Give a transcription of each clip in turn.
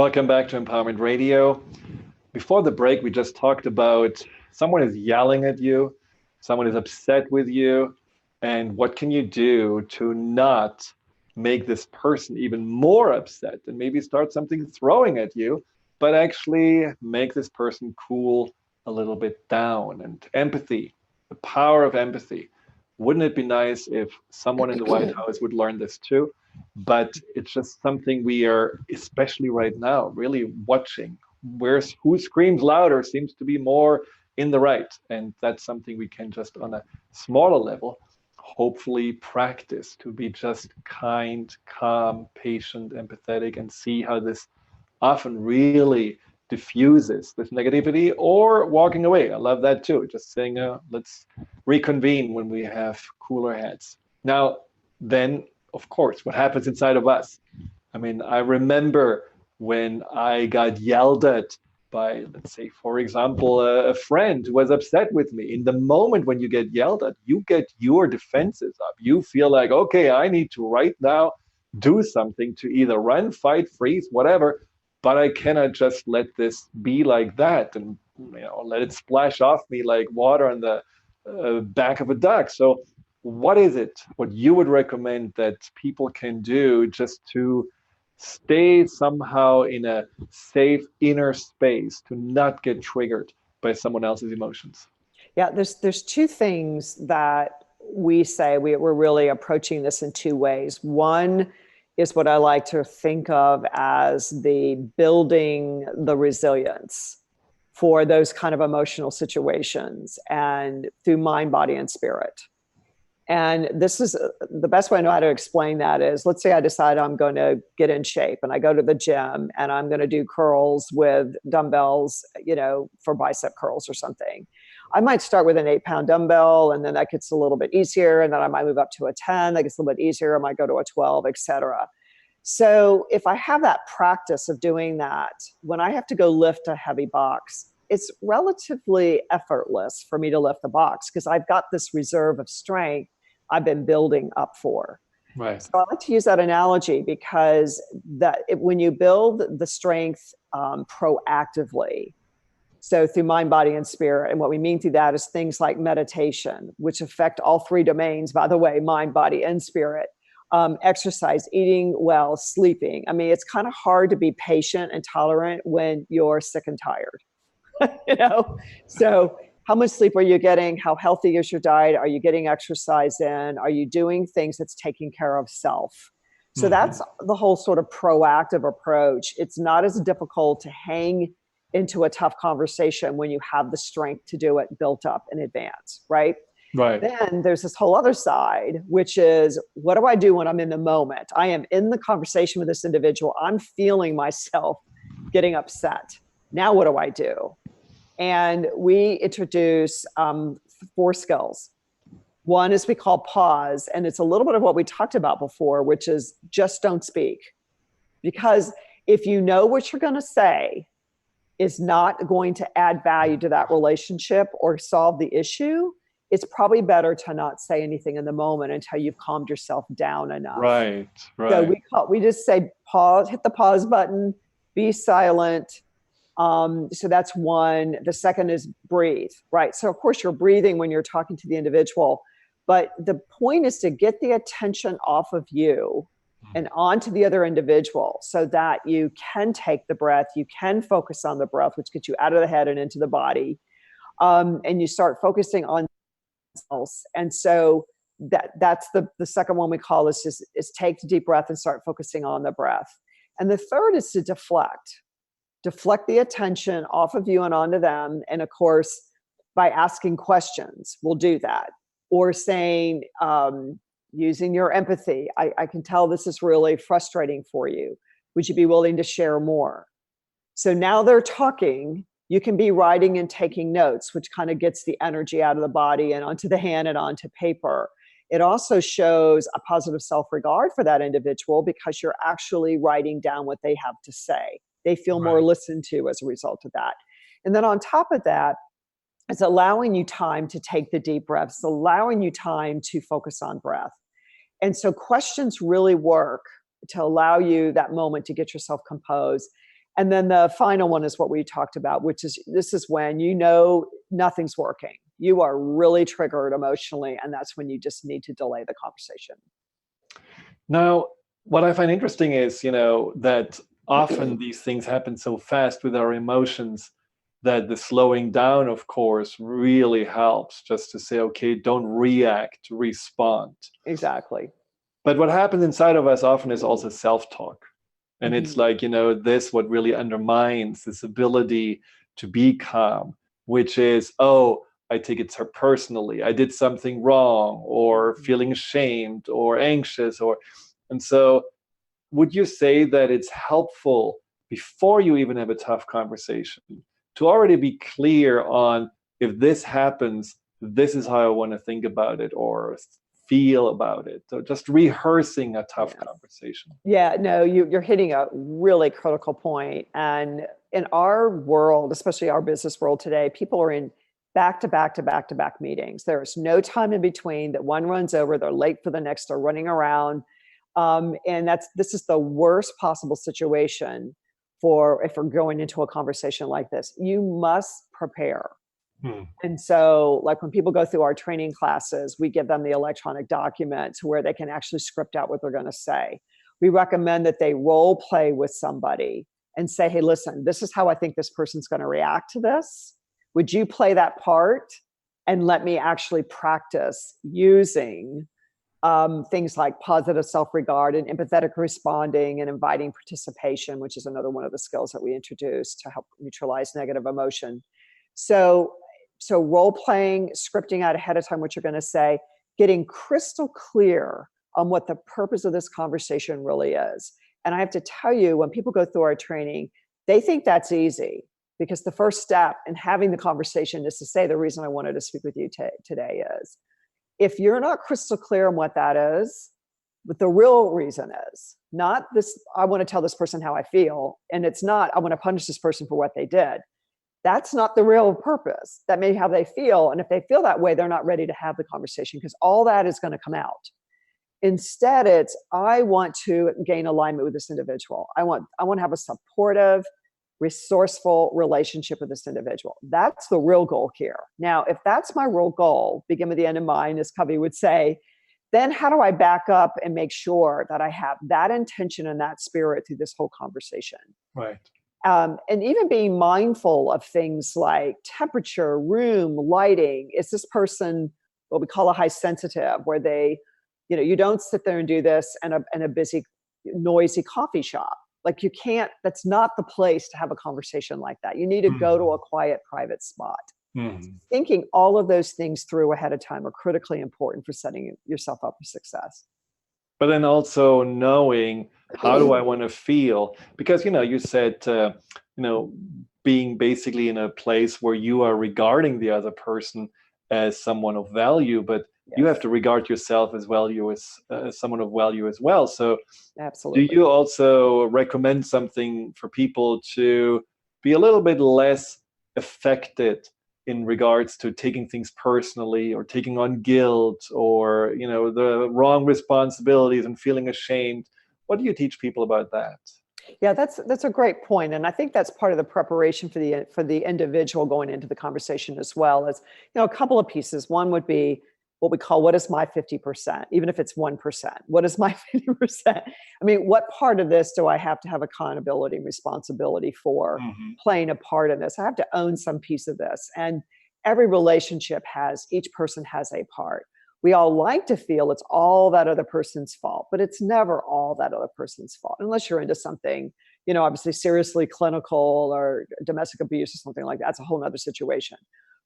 Welcome back to Empowerment Radio. Before the break, we just talked about someone is yelling at you, someone is upset with you, and what can you do to not make this person even more upset and maybe start something throwing at you, but actually make this person cool a little bit down. And empathy, the power of empathy. Wouldn't it be nice if someone in the White House would learn this too? But it's just something we are, especially right now, really watching. Where's who screams louder seems to be more in the right, and that's something we can just on a smaller level hopefully practice to be just kind, calm, patient, empathetic, and see how this often really diffuses this negativity or walking away. I love that too. Just saying, let's reconvene when we have cooler heads. Now, then, of course, what happens inside of us? I mean, I remember when I got yelled at by, let's say, for example, a friend who was upset with me. In the moment when you get yelled at, you get your defenses up. You feel like, okay, I need to right now do something to either run, fight, freeze, whatever, but I cannot just let this be like that and let it splash off me like water on the back of a duck. So what is it, what you would recommend that people can do just to stay somehow in a safe inner space to not get triggered by someone else's emotions? Yeah, there's two things that we say we're really approaching this in two ways. One is what I like to think of as the building the resilience for those kind of emotional situations and through mind, body, and spirit. And this is the best way I know how to explain that is, let's say I decide I'm going to get in shape and I go to the gym and I'm going to do curls with dumbbells, for bicep curls or something. I might start with an 8-pound dumbbell and then that gets a little bit easier. And then I might move up to a 10, that gets a little bit easier. I might go to a 12, etc. So if I have that practice of doing that, when I have to go lift a heavy box, it's relatively effortless for me to lift the box because I've got this reserve of strength I've been building up for. Right. So I like to use that analogy because when you build the strength proactively, so through mind, body, and spirit, and what we mean through that is things like meditation, which affect all three domains, by the way, mind, body, and spirit, exercise, eating well, sleeping. I mean, it's kind of hard to be patient and tolerant when you're sick and tired, So how much sleep are you getting? How healthy is your diet? Are you getting exercise in? Are you doing things that's taking care of self? So that's the whole sort of proactive approach. It's not as difficult to hang into a tough conversation when you have the strength to do it built up in advance, right? Right. Then there's this whole other side, which is, what do I do when I'm in the moment? I am in the conversation with this individual. I'm feeling myself getting upset. Now what do I do? And we introduce 4 skills. One is we call pause, and it's a little bit of what we talked about before, which is just don't speak. Because if you know what you're going to say is not going to add value to that relationship or solve the issue, it's probably better to not say anything in the moment until you've calmed yourself down enough. Right. So we just say pause, hit the pause button, be silent. So that's one. The second is breathe, right? So of course you're breathing when you're talking to the individual, but the point is to get the attention off of you and onto the other individual so that you can take the breath, you can focus on the breath, which gets you out of the head and into the body. And you start focusing on else. And so that's the second one we call is take the deep breath and start focusing on the breath. And the third is to deflect the attention off of you and onto them. And of course, by asking questions, we'll do that. Or saying, using your empathy, I can tell this is really frustrating for you. Would you be willing to share more? So now they're talking, you can be writing and taking notes, which kind of gets the energy out of the body and onto the hand and onto paper. It also shows a positive self-regard for that individual because you're actually writing down what they have to say. They feel more listened to as a result of that. And then on top of that, it's allowing you time to take the deep breaths, allowing you time to focus on breath. And so questions really work to allow you that moment to get yourself composed. And then the final one is what we talked about, which is, this is when nothing's working. You are really triggered emotionally, and that's when you just need to delay the conversation. Now, what I find interesting is, that often these things happen so fast with our emotions that the slowing down, of course, really helps, just to say, okay, don't react, respond. Exactly. But what happens inside of us often is also self-talk. And it's Mhm. like, this what really undermines this ability to be calm, which is, oh, I take it so personally. I did something wrong, or feeling ashamed or anxious, and so would you say that it's helpful before you even have a tough conversation to already be clear on, if this happens, this is how I want to think about it or feel about it? So just rehearsing a tough Yeah. conversation. Yeah, no, you're hitting a really critical point. And in our world, especially our business world today, people are in back to back to back to back meetings. There's no time in between that one runs over, they're late for the next, they're running around. And this is the worst possible situation for if we're going into a conversation like this. You must prepare. Hmm. And so, like when people go through our training classes, we give them the electronic documents where they can actually script out what they're going to say. We recommend that they role play with somebody and say, hey, listen, this is how I think this person's going to react to this. Would you play that part and let me actually practice using things like positive self-regard and empathetic responding and inviting participation, which is another one of the skills that we introduce to help neutralize negative emotion. So, role playing, scripting out ahead of time what you're going to say, getting crystal clear on what the purpose of this conversation really is. And I have to tell you, when people go through our training, they think that's easy, because the first step in having the conversation is to say, the reason I wanted to speak with you today is, if you're not crystal clear on what that is, what the real reason is, not this, I want to tell this person how I feel, and it's not, I want to punish this person for what they did. That's not the real purpose. That may be how they feel. And if they feel that way, they're not ready to have the conversation, because all that is going to come out. Instead, it's, I want to gain alignment with this individual. I want to have a supportive, resourceful relationship with this individual. That's the real goal here. Now, if that's my real goal, begin with the end in mind, as Covey would say, then how do I back up and make sure that I have that intention and that spirit through this whole conversation? Right. And even being mindful of things like temperature, room, lighting. Is this person what we call a high sensitive, where they, you don't sit there and do this in a busy, noisy coffee shop. Like, you can't, that's not the place to have a conversation like that. You need to go to a quiet, private spot. Mm-hmm. Thinking all of those things through ahead of time are critically important for setting yourself up for success. But then also knowing, how do I want to feel? Because, you said, being basically in a place where you are regarding the other person as someone of value, but you have Yes, to regard yourself as someone of value as well. So do absolutely. you also recommend something for people to be a little bit less affected in regards to taking things personally, or taking on guilt, or the wrong responsibilities and feeling ashamed? What do you teach people about that? Yeah, that's a great point, and I think that's part of the preparation for the individual going into the conversation as well. As a couple of pieces. One would be what we call, what is my 50%, even if it's 1%. What is my 50%? I mean, what part of this do I have to have accountability and responsibility for Mm-hmm. playing a part in this? I have to own some piece of this, and every relationship each person has a part. We all like to feel it's all that other person's fault, but it's never all that other person's fault, unless you're into something, obviously seriously clinical or domestic abuse or something like that. That's a whole nother situation.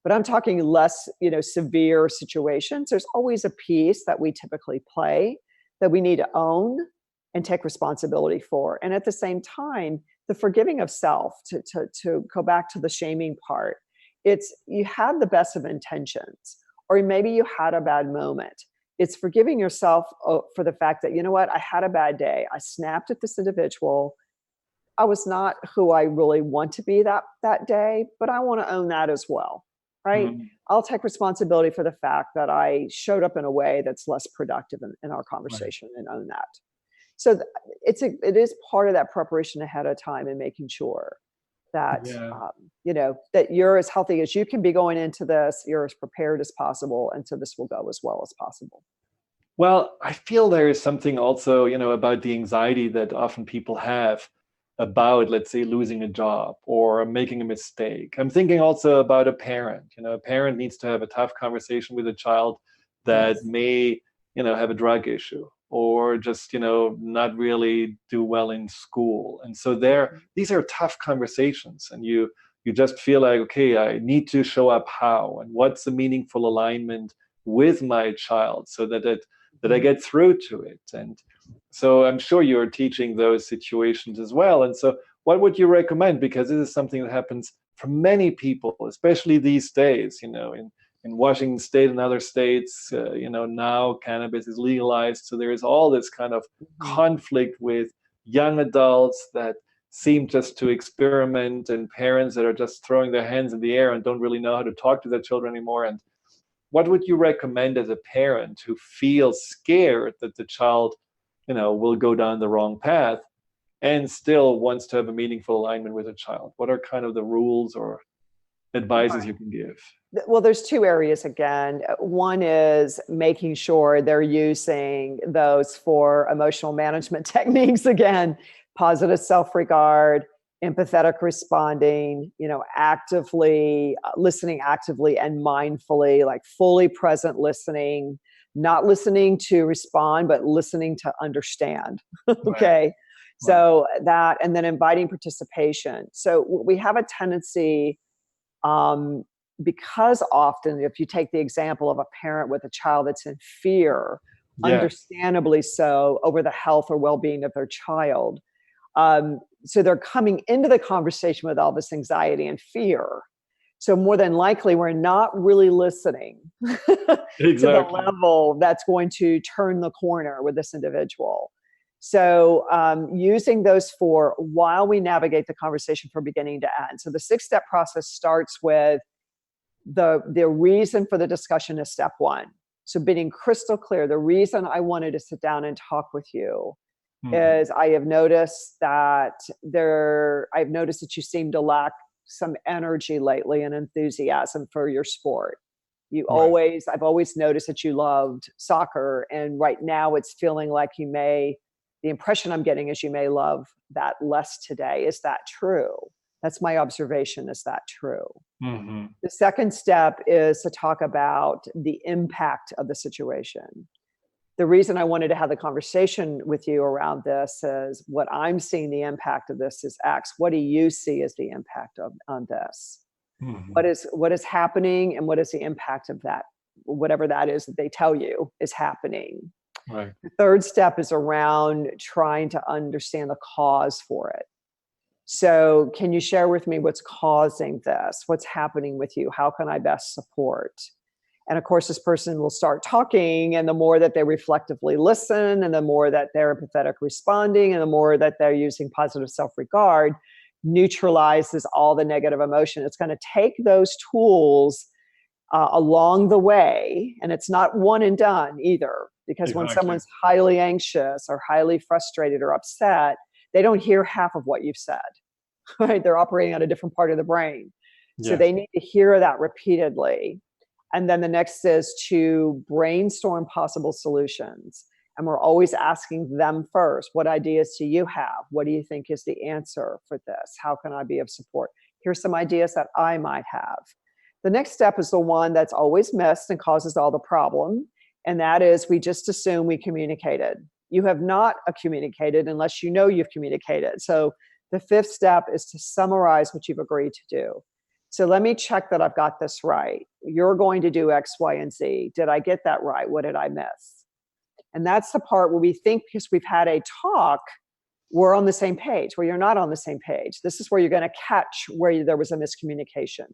But I'm talking less, severe situations. There's always a piece that we typically play that we need to own and take responsibility for. And at the same time, the forgiving of self, to go back to the shaming part, it's, you had the best of intentions, or maybe you had a bad moment. It's forgiving yourself for the fact that, what, I had a bad day. I snapped at this individual. I was not who I really want to be that day, but I want to own that as well, right? Mm-hmm. I'll take responsibility for the fact that I showed up in a way that's less productive in our Right. conversation, and own that. So it is part of that preparation ahead of time and making sure that, that you're as healthy as you can be going into this, you're as prepared as possible. And so this will go as well as possible. Well, I feel there is something also, about the anxiety that often people have about, let's say, losing a job or making a mistake. I'm thinking also about a parent. A parent needs to have a tough conversation with a child that may, have a drug issue or just, not really do well in school. And so these are tough conversations, and you just feel like, okay, I need to show up how, and what's the meaningful alignment with my child so that I get through to it. And so I'm sure you're teaching those situations as well. And so what would you recommend? Because this is something that happens for many people, especially these days, in Washington State and other states, now cannabis is legalized. So there is all this kind of conflict with young adults that seem just to experiment, and parents that are just throwing their hands in the air and don't really know how to talk to their children anymore. And what would you recommend as a parent who feels scared that the child, will go down the wrong path and still wants to have a meaningful alignment with a child? What are kind of the rules or advices you can give? Well, there's two areas again. One is making sure they're using those for emotional management techniques again, positive self-regard, empathetic responding, actively listening actively and mindfully, like fully present listening, not listening to respond, but listening to understand. Okay. Right. So that, and then inviting participation. So we have a tendency, because often if you take the example of a parent with a child that's in fear, understandably so, over the health or well-being of their child, so they're coming into the conversation with all this anxiety and fear. So more than likely, we're not really listening to the level that's going to turn the corner with this individual. So using those for while we navigate the conversation from beginning to end. So the 6-step process starts with the reason for the discussion is step 1. So being crystal clear, the reason I wanted to sit down and talk with you is I've noticed that you seem to lack some energy lately and enthusiasm for your sport. I've always noticed that you loved soccer, and right now it's feeling like the impression I'm getting is you may love that less today. Is that true? That's my observation. Is that true? Mm-hmm. The second step is to talk about the impact of the situation. The reason I wanted to have the conversation with you around this is what I'm seeing the impact of this is X. What do you see as the impact on this? Mm-hmm. What is happening, and what is the impact of that? Whatever that is that they tell you is happening. Right. The third step is around trying to understand the cause for it. So can you share with me what's causing this? What's happening with you? How can I best support? And of course, this person will start talking, and the more that they reflectively listen, and the more that they're empathetic responding, and the more that they're using positive self-regard, neutralizes all the negative emotion. It's going to take those tools along the way, and it's not one and done either, because when someone's highly anxious or highly frustrated or upset, they don't hear half of what you've said, right? They're operating on a different part of the brain. So they need to hear that repeatedly. And then the next is to brainstorm possible solutions. And we're always asking them first, what ideas do you have? What do you think is the answer for this? How can I be of support? Here's some ideas that I might have. The next step is the one that's always missed and causes all the problem. And that is, we just assume we communicated. You have not communicated unless you know you've communicated. So the 5th step is to summarize what you've agreed to do. So let me check that I've got this right. You're going to do X, Y, and Z. Did I get that right? What did I miss? And that's the part where we think, because we've had a talk, we're on the same page. Where you're not on the same page. This is where you're going to catch where there was a miscommunication.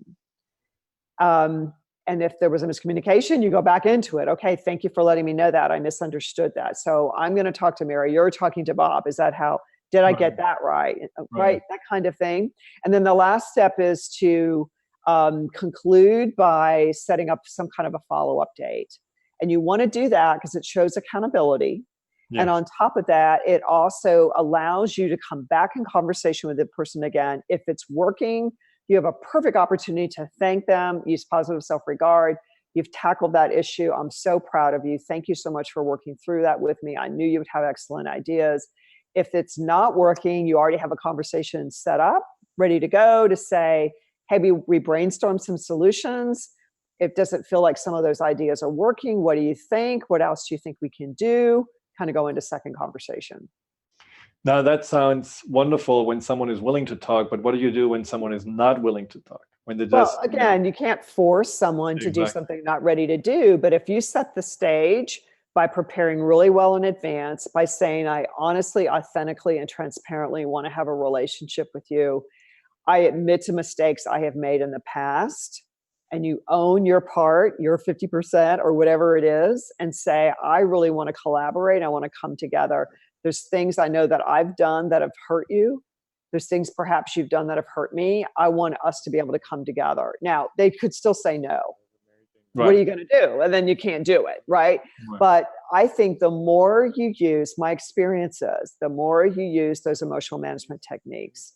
And if there was a miscommunication, you go back into it. Okay, thank you for letting me know that. I misunderstood that. So I'm going to talk to Mary. You're talking to Bob. Is that how? Did I get that right? Right, that kind of thing. And then the last step is to conclude by setting up some kind of a follow-up date. And you want to do that because it shows accountability. And on top of that, it also allows you to come back in conversation with the person again. If it's working, you have a perfect opportunity to thank them, use positive self-regard. You've tackled that issue. I'm so proud of you. Thank you so much for working through that with me. I knew you would have excellent ideas. If it's not working, you already have a conversation set up, ready to go to say, hey, we brainstormed some solutions. It doesn't feel like some of those ideas are working. What do you think? What else do you think we can do? Kind of go into second conversation. Now that sounds wonderful when someone is willing to talk, but what do you do when someone is not willing to talk? When they just, well, again, you can't force someone to do something they're not ready to do, but if you set the stage by preparing really well in advance, by saying, I honestly, authentically, and transparently want to have a relationship with you. I admit to mistakes I have made in the past, and you own your part, your 50% or whatever it is, and say, I really want to collaborate. I want to come together. There's things I know that I've done that have hurt you. There's things perhaps you've done that have hurt me. I want us to be able to come together. Now, they could still say no. Right. What are you going to do? And then you can't do it, right? But I think the more you use, my experience is, the more you use those emotional management techniques,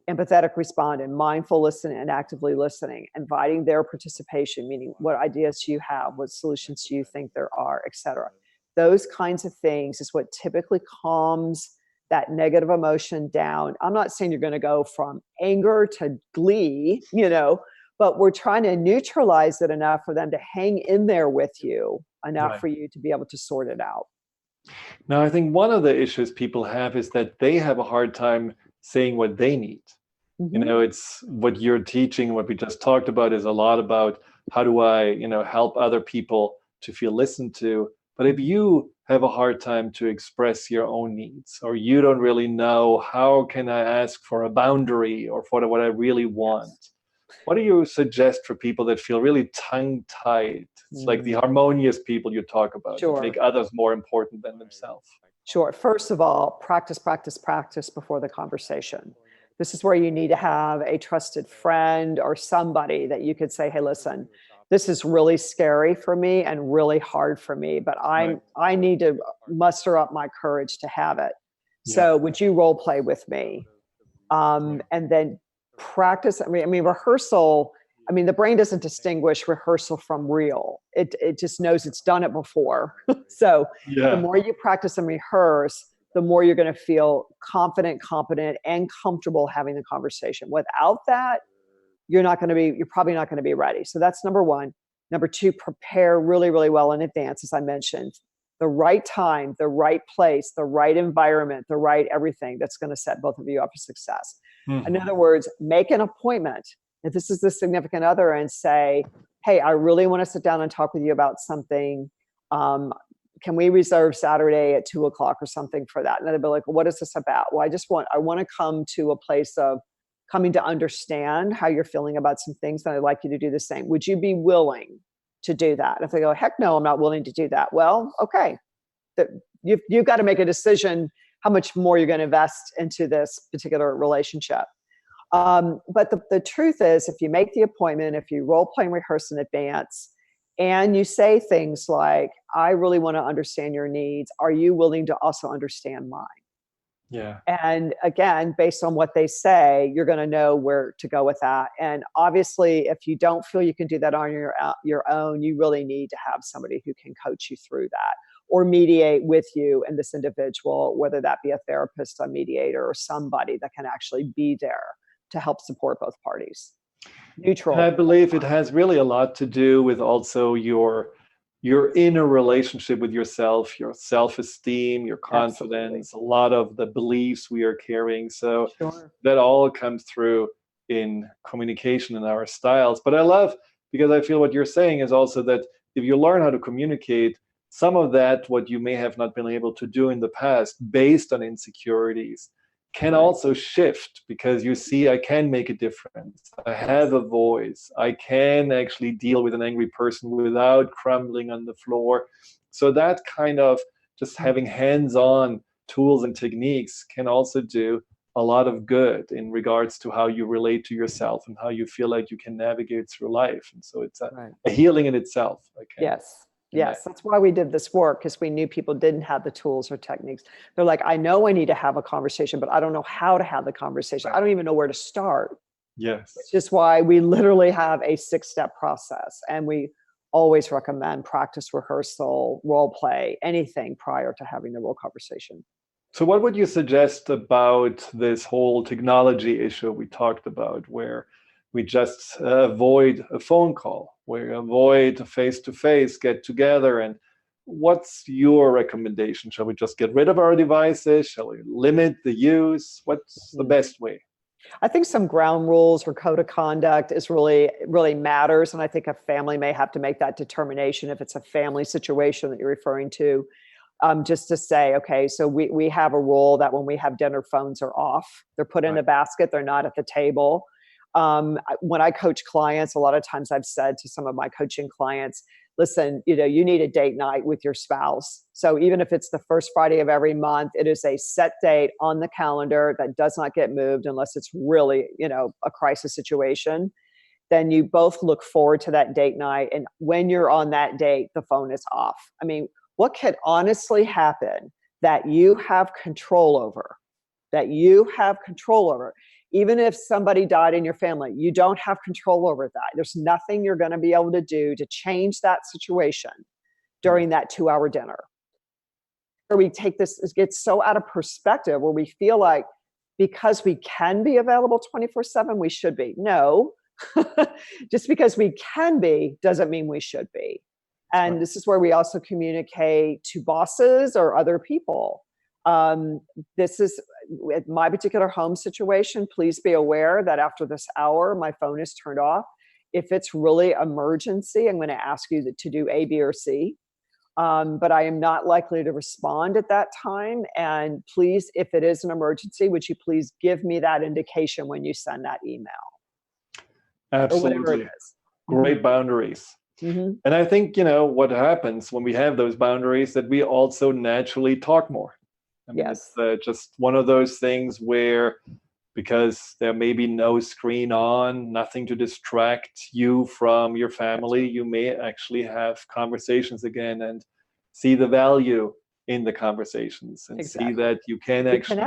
empathetic responding, mindful listening, and actively listening, inviting their participation, meaning what ideas do you have, what solutions do you think there are, et cetera. Those kinds of things is what typically calms that negative emotion down. I'm not saying you're going to go from anger to glee, but we're trying to neutralize it enough for them to hang in there with you, enough for you to be able to sort it out. Now, I think one of the issues people have is that they have a hard time saying what they need. It's what you're teaching, what we just talked about is a lot about how do I, help other people to feel listened to. But if you have a hard time to express your own needs, or you don't really know how can I ask for a boundary or for what I really want, what do you suggest for people that feel really tongue-tied? It's like the harmonious people you talk about, that make others more important than themselves. Sure. First of all, practice before the conversation. This is where you need to have a trusted friend or somebody that you could say, hey, listen, this is really scary for me and really hard for me, but I need to muster up my courage to have it. So would you role play with me? And then practice. I mean, rehearsal. I mean, the brain doesn't distinguish rehearsal from real. It just knows it's done it before. So the more you practice and rehearse, the more you're going to feel confident, competent, and comfortable having the conversation. Without that, you're probably not going to be ready. So that's number one. Number two, prepare really, really well in advance, as I mentioned. The right time, the right place, the right environment, the right everything that's going to set both of you up for success. In other words, make an appointment. If this is the significant other, and say, hey, I really want to sit down and talk with you about something. Can we reserve Saturday at 2:00 or something for that? And then they'll be like, well, what is this about? Well, I want to come to a place of coming to understand how you're feeling about some things, and I'd like you to do the same. Would you be willing to do that? If they go, heck no, I'm not willing to do that. Well, okay. You've got to make a decision how much more you're going to invest into this particular relationship. But the truth is, if you make the appointment, if you role play and rehearse in advance, and you say things like, I really want to understand your needs. Are you willing to also understand mine? Yeah. And again, based on what they say, you're going to know where to go with that. And obviously, if you don't feel you can do that on your own, you really need to have somebody who can coach you through that or mediate with you and this individual, whether that be a therapist, a mediator, or somebody that can actually be there to help support both parties. Neutral. And I believe it has really a lot to do with also your inner relationship with yourself, your self-esteem, your confidence, Absolutely. A lot of the beliefs we are carrying. So that all comes through in communication and our styles. But I love, because I feel what you're saying is also that if you learn how to communicate, some of that, what you may have not been able to do in the past based on insecurities, can also shift, because you see, I can make a difference. I have a voice. I can actually deal with an angry person without crumbling on the floor. So that kind of just having hands-on tools and techniques can also do a lot of good in regards to how you relate to yourself and how you feel like you can navigate through life. And so it's a healing in itself. Yes. Yes, that's why we did this work, because we knew people didn't have the tools or techniques. They're like, I know I need to have a conversation, but I don't know how to have the conversation. I don't even know where to start. Which Yes. is why we literally have a 6-step process. And we always recommend practice, rehearsal, role play, anything prior to having the real conversation. So what would you suggest about this whole technology issue we talked about, where we just avoid a phone call, we avoid a face-to-face get together? And what's your recommendation? Shall we just get rid of our devices? Shall we limit the use? What's the best way? I think some ground rules or code of conduct is really matters. And I think a family may have to make that determination if it's a family situation that you're referring to. Just to say, okay, so we have a rule that when we have dinner, phones are off. They're put in a basket. They're not at the table. When I coach clients, a lot of times I've said to some of my coaching clients, listen, you need a date night with your spouse. So even if it's the first Friday of every month, it is a set date on the calendar that does not get moved unless it's really, a crisis situation. Then you both look forward to that date night. And when you're on that date, the phone is off. I mean, what could honestly happen that you have control over, even if somebody died in your family, you don't have control over that. There's nothing you're going to be able to do to change that situation during that 2-hour dinner. Or we take this, it gets so out of perspective where we feel like because we can be available 24/7, we should be. No, just because we can be doesn't mean we should be. And this is where we also communicate to bosses or other people. This is with my particular home situation. Please be aware that after this hour, my phone is turned off. If it's really emergency, I'm going to ask you to do A, B, or C. But I am not likely to respond at that time. And please, if it is an emergency, would you please give me that indication when you send that email? Absolutely. Or whatever it is. Great boundaries. Mm-hmm. And I think, what happens when we have those boundaries, that we also naturally talk more. I mean, Yes. It's just one of those things where, because there may be no screen on, nothing to distract you from your family, you may actually have conversations again and see the value in the conversations and see that you can actually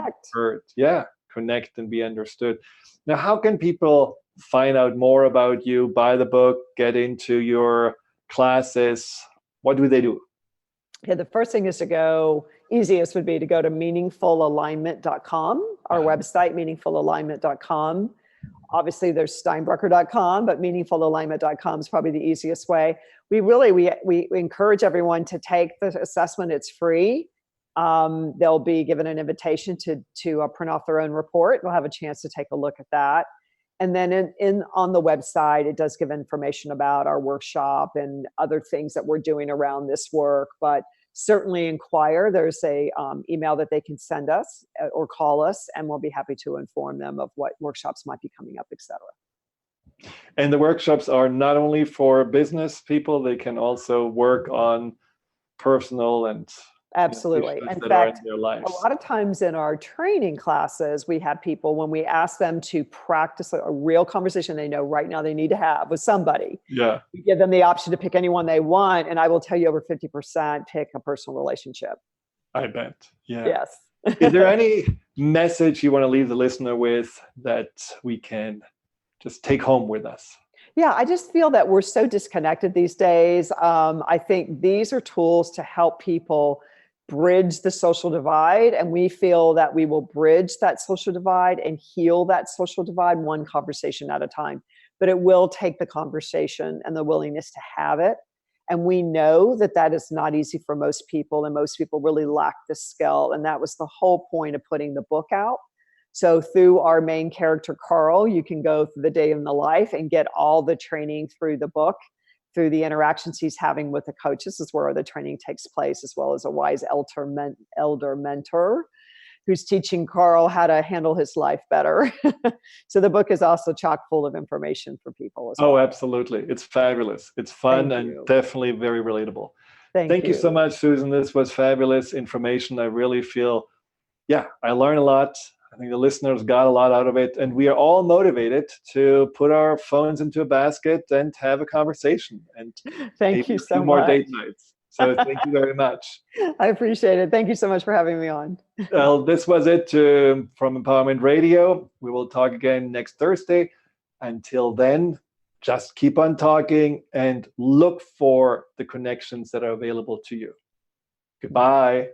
connect and be understood. Now, how can people find out more about you, buy the book, get into your classes? What do they do? Yeah, the first thing is easiest would be to go to meaningfulalignment.com, our website, meaningfulalignment.com. Obviously, there's steinbrecher.com, but meaningfulalignment.com is probably the easiest way. We encourage everyone to take the assessment. It's free. They'll be given an invitation to print off their own report. They'll have a chance to take a look at that. And then on the website, it does give information about our workshop and other things that we're doing around this work. But certainly inquire. There's a email that they can send us or call us, and we'll be happy to inform them of what workshops might be coming up, etc. And the workshops are not only for business people, they can also work on personal and absolutely. In fact, a lot of times in our training classes, we have people, when we ask them to practice a real conversation they know right now they need to have with somebody, we give them the option to pick anyone they want. And I will tell you, over 50% pick a personal relationship. I bet. Yeah. Yes. Is there any message you want to leave the listener with that we can just take home with us? Yeah, I just feel that we're so disconnected these days. I think these are tools to help people bridge the social divide, and we feel that we will bridge that social divide and heal that social divide one conversation at a time. But it will take the conversation and the willingness to have it. And we know that that is not easy for most people, and most people really lack the skill. And that was the whole point of putting the book out. So through our main character, Carl, you can go through the day in the life and get all the training through the book, through the interactions he's having with the coaches is where the training takes place, as well as a wise elder mentor who's teaching Carl how to handle his life better. So the book is also chock full of information for people as well. Oh, absolutely. It's fabulous. It's fun and definitely very relatable. Thank you so much, Susan. This was fabulous information. I really feel, I learned a lot. I think the listeners got a lot out of it, and we are all motivated to put our phones into a basket and have a conversation. And thank you so much. More date nights. So thank you very much. I appreciate it. Thank you so much for having me on. Well, this was it from Empowerment Radio. We will talk again next Thursday. Until then, just keep on talking and look for the connections that are available to you. Goodbye.